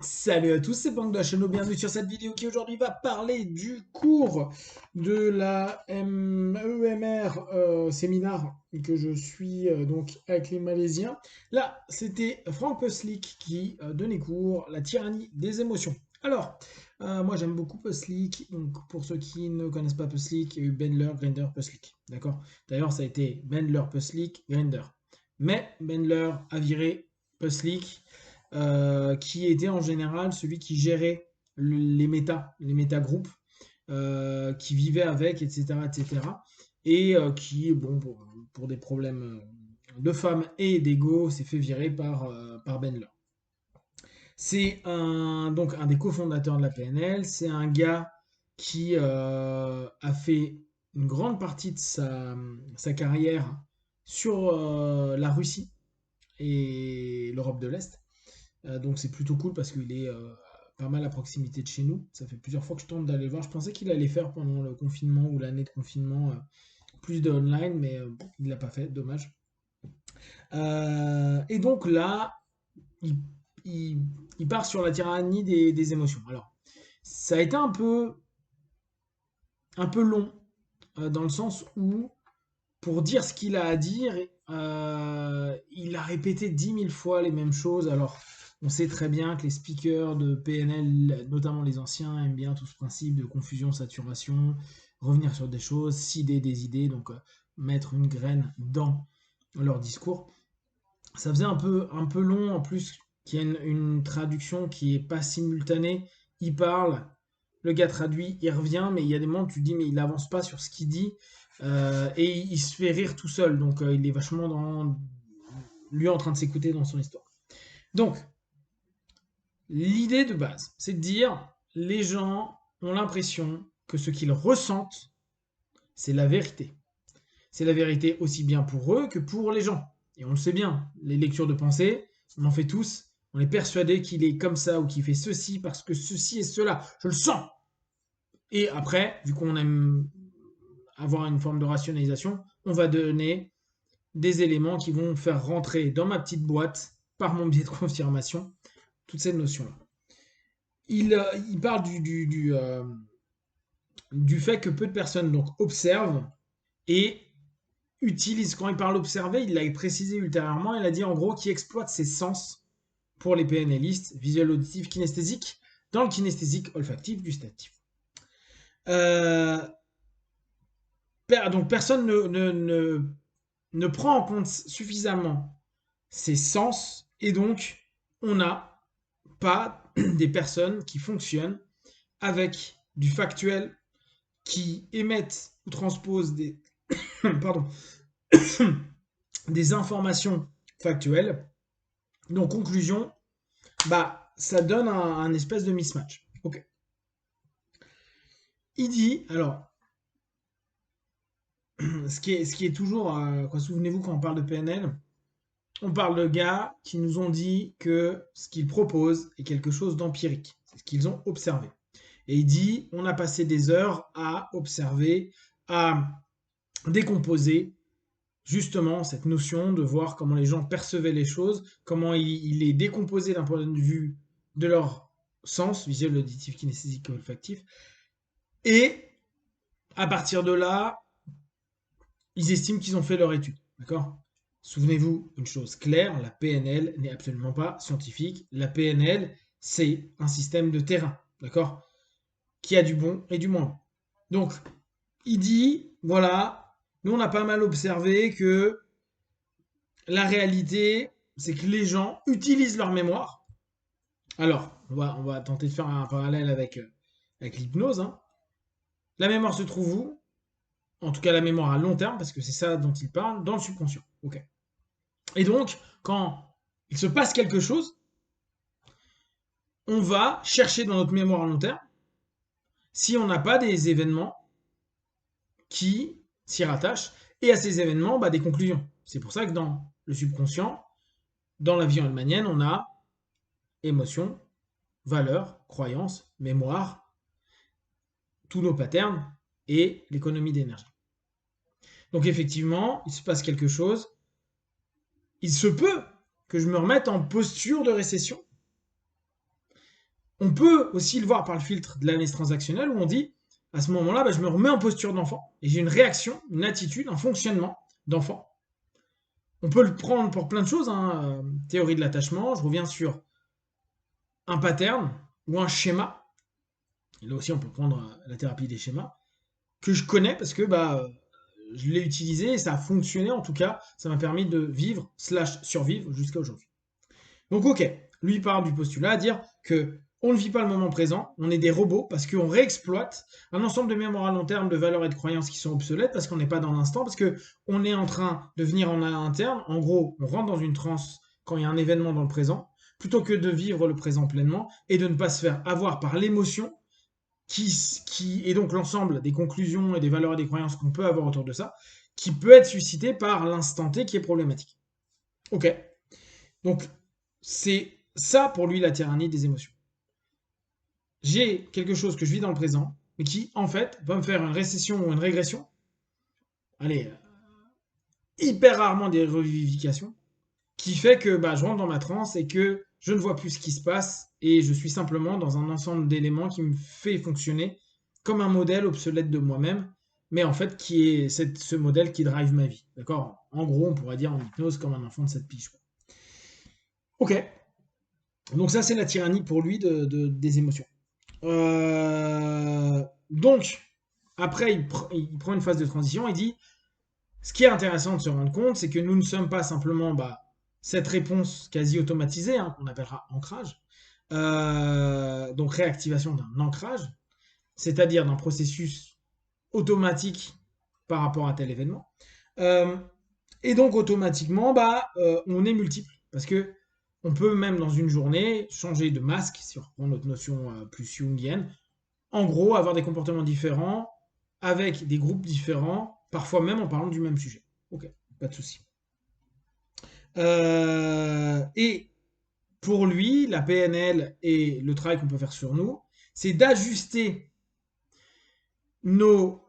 Salut à tous, c'est Banque de la chaîne, bienvenue sur cette vidéo qui aujourd'hui va parler du cours de la MEMR séminaire que je suis donc avec les Malaisiens. Là, c'était Frank Puslik qui donnait cours, la tyrannie des émotions. Alors, moi j'aime beaucoup Puslik, donc pour ceux qui ne connaissent pas Puslik, il y a eu Bendler, Grinder, Puslik, d'accord? D'ailleurs, ça a été Bendler, Puslik, Grinder. Mais Bendler a viré Puslik qui était en général celui qui gérait les métagroupes, qui vivait avec, etc., etc., et qui, bon, pour des problèmes de femmes et d'ego, s'est fait virer par Bendler. C'est donc un des cofondateurs de la PNL, c'est un gars qui a fait une grande partie de sa carrière sur la Russie et l'Europe de l'Est. Donc c'est plutôt cool parce qu'il est pas mal à proximité de chez nous. Ça fait plusieurs fois que je tente d'aller le voir. Je pensais qu'il allait faire pendant le confinement ou l'année de confinement plus de online, mais bon, il l'a pas fait, dommage. Et donc là, il, il- il part sur la tyrannie des émotions. Alors, ça a été un peu long, dans le sens où, pour dire ce qu'il a à dire, il a répété 10 000 fois les mêmes choses. Alors, on sait très bien que les speakers de PNL, notamment les anciens, aiment bien tout ce principe de confusion, saturation, revenir sur des choses, cider des idées, donc mettre une graine dans leur discours. Ça faisait un peu long, en plus qu'il y a une traduction qui est pas simultanée. Il parle, le gars traduit, il revient, mais il y a des moments où tu te dis, mais il avance pas sur ce qu'il dit, et il se fait rire tout seul, donc il est vachement dans lui en train de s'écouter dans son histoire. Donc, l'idée de base, c'est de dire, les gens ont l'impression que ce qu'ils ressentent, c'est la vérité. C'est la vérité aussi bien pour eux que pour les gens. Et on le sait bien, les lectures de pensée, on en fait tous. On est persuadé qu'il est comme ça ou qu'il fait ceci parce que ceci et cela. Je le sens. Et après, vu qu'on aime avoir une forme de rationalisation, on va donner des éléments qui vont faire rentrer dans ma petite boîte, par mon biais de confirmation, toutes ces notions-là. Il parle du fait que peu de personnes donc observent et utilise, quand il parle d'observer, il l'a précisé ultérieurement, il a dit en gros qui exploite ses sens pour les PNListes, visuel, auditif, kinesthésique, dans le kinesthésique, olfactif, gustatif. Euh, donc personne ne prend en compte suffisamment ses sens, et donc on n'a pas des personnes qui fonctionnent avec du factuel, qui émettent ou transposent des, pardon, des informations factuelles. Donc conclusion, bah, ça donne un espèce de mismatch. Ok. Il dit, alors, ce qui est toujours, souvenez-vous quand on parle de PNL, on parle de gars qui nous ont dit que ce qu'ils proposent est quelque chose d'empirique, c'est ce qu'ils ont observé. Et il dit, on a passé des heures à observer, à décomposer justement cette notion de voir comment les gens percevaient les choses, comment il les décomposaient d'un point de vue de leur sens, visuel, auditif, kinesthésique, olfactif, et à partir de là, ils estiment qu'ils ont fait leur étude. D'accord? Souvenez-vous une chose claire, la PNL n'est absolument pas scientifique. La PNL, c'est un système de terrain. D'accord? Qui a du bon et du moins bon. Donc, il dit, voilà, nous on a pas mal observé que la réalité, c'est que les gens utilisent leur mémoire. Alors, on va tenter de faire un parallèle avec l'hypnose. Hein. La mémoire se trouve où? En tout cas la mémoire à long terme, parce que c'est ça dont il parle, dans le subconscient. Ok. Et donc, quand il se passe quelque chose, on va chercher dans notre mémoire à long terme si on n'a pas des événements qui s'y rattachent, et à ces événements, bah, des conclusions. C'est pour ça que dans le subconscient, dans la vie hahnemannienne, on a émotion, valeurs, croyances, mémoire, tous nos patterns et l'économie d'énergie. Donc effectivement, il se passe quelque chose. Il se peut que je me remette en posture de récession. On peut aussi le voir par le filtre de l'analyse transactionnelle où on dit, à ce moment-là, bah, je me remets en posture d'enfant et j'ai une réaction, une attitude, un fonctionnement d'enfant. On peut le prendre pour plein de choses, hein. Théorie de l'attachement, je reviens sur un pattern ou un schéma. Et là aussi, on peut prendre la thérapie des schémas que je connais parce que bah, je l'ai utilisé et ça a fonctionné. En tout cas, ça m'a permis de vivre / survivre jusqu'à aujourd'hui. Donc ok, lui parle du postulat à dire que on ne vit pas le moment présent, on est des robots parce qu'on réexploite un ensemble de mémoire à long terme, de valeurs et de croyances qui sont obsolètes parce qu'on n'est pas dans l'instant, parce qu'on est en train de venir en interne. En gros, on rentre dans une transe quand il y a un événement dans le présent, plutôt que de vivre le présent pleinement et de ne pas se faire avoir par l'émotion qui est donc l'ensemble des conclusions et des valeurs et des croyances qu'on peut avoir autour de ça, qui peut être suscité par l'instant T qui est problématique. Ok, donc c'est ça pour lui la tyrannie des émotions. J'ai quelque chose que je vis dans le présent, mais qui en fait va me faire une récession ou une régression. Allez, hyper rarement des revivifications, qui fait que bah, je rentre dans ma transe et que je ne vois plus ce qui se passe et je suis simplement dans un ensemble d'éléments qui me fait fonctionner comme un modèle obsolète de moi-même, mais en fait qui est ce modèle qui drive ma vie. D'accord. En gros, on pourrait dire en hypnose comme un enfant de 7 piges. Ok. Donc ça, c'est la tyrannie pour lui des émotions. Donc, après, il prend une phase de transition et dit, ce qui est intéressant de se rendre compte, c'est que nous ne sommes pas simplement bah, cette réponse quasi automatisée, hein, qu'on appellera ancrage, donc réactivation d'un ancrage, c'est-à-dire d'un processus automatique par rapport à tel événement. Et donc automatiquement, bah, on est multiple, parce que on peut même dans une journée changer de masque, si on reprend notre notion plus jungienne, en gros avoir des comportements différents, avec des groupes différents, parfois même en parlant du même sujet. Ok, pas de souci. Et pour lui, la PNL et le travail qu'on peut faire sur nous, c'est d'ajuster nos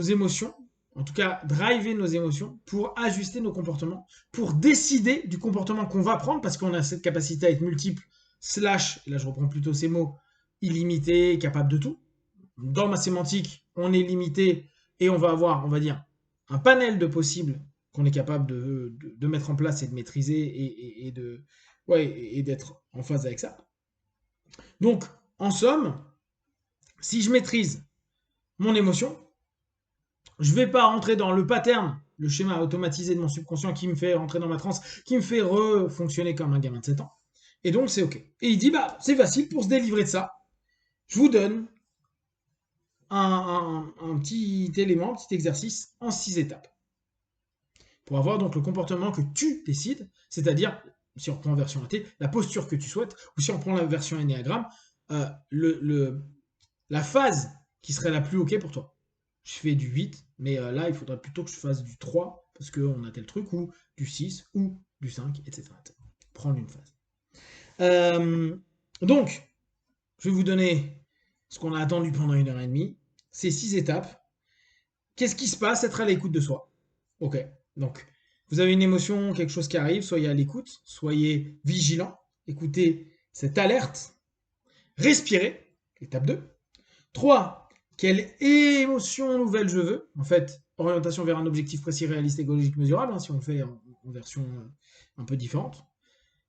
émotions, en tout cas driver nos émotions pour ajuster nos comportements, pour décider du comportement qu'on va prendre, parce qu'on a cette capacité à être multiple, / et là je reprends plutôt ces mots, illimité, capable de tout. Dans ma sémantique, on est limité et on va avoir, on va dire, un panel de possibles qu'on est capable de mettre en place et de maîtriser et d'être en phase avec ça. Donc, en somme, si je maîtrise mon émotion, je ne vais pas rentrer dans le pattern, le schéma automatisé de mon subconscient qui me fait rentrer dans ma transe, qui me fait refonctionner comme un gamin de 7 ans. Et donc, c'est OK. Et il dit, bah, c'est facile pour se délivrer de ça. Je vous donne un petit élément, un petit exercice en 6 étapes. Pour avoir donc le comportement que tu décides, c'est-à-dire, si on reprend la version AT, la posture que tu souhaites, ou si on prend la version Enneagramme, la phase qui serait la plus OK pour toi. Je fais du 8, mais là, il faudrait plutôt que je fasse du 3, parce qu'on a tel truc, ou du 6, ou du 5, etc. Prendre une phase. Donc, je vais vous donner ce qu'on a attendu pendant 1h30, ces 6 étapes. Qu'est-ce qui se passe? Être à l'écoute de soi. Ok, donc vous avez une émotion, quelque chose qui arrive, soyez à l'écoute, soyez vigilant, écoutez cette alerte, respirez, étape 2. 3. Quelle émotion nouvelle je veux? En fait, orientation vers un objectif précis, réaliste, écologique, mesurable, hein, si on le fait en version un peu différente.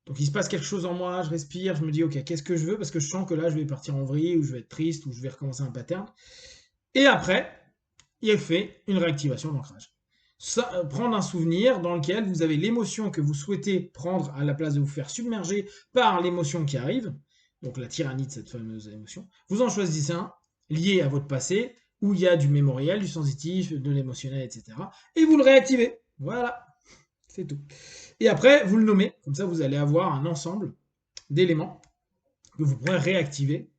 Donc il se passe quelque chose en moi, je respire, je me dis ok, qu'est-ce que je veux? Parce que je sens que là je vais partir en vrille, ou je vais être triste, ou je vais recommencer un pattern. Et après, il fait une réactivation d'ancrage. Prendre un souvenir dans lequel vous avez l'émotion que vous souhaitez prendre à la place de vous faire submerger par l'émotion qui arrive, donc la tyrannie de cette fameuse émotion. Vous en choisissez un lié à votre passé, où il y a du mémoriel, du sensitif, de l'émotionnel, etc. Et vous le réactivez. Voilà, c'est tout. Et après, vous le nommez, comme ça vous allez avoir un ensemble d'éléments que vous pourrez réactiver.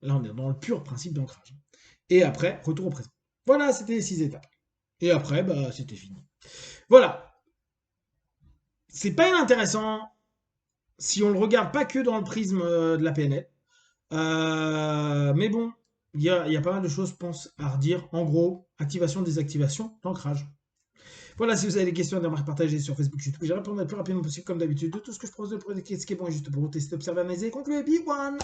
Là, on est dans le pur principe d'ancrage. Et après, retour au présent. Voilà, c'était les 6 étapes. Et après, bah, c'était fini. Voilà. C'est pas inintéressant si on le regarde pas que dans le prisme de la PNL. Mais bon, il y a pas mal de choses, je pense, à redire. En gros, activation, désactivation, l'ancrage. Voilà, si vous avez des questions, à partager sur Facebook, YouTube, je répondrai le plus rapidement possible, comme d'habitude, de tout ce que je propose de ce qui est bon et juste pour vous tester, observer, analyser et conclure. Be one!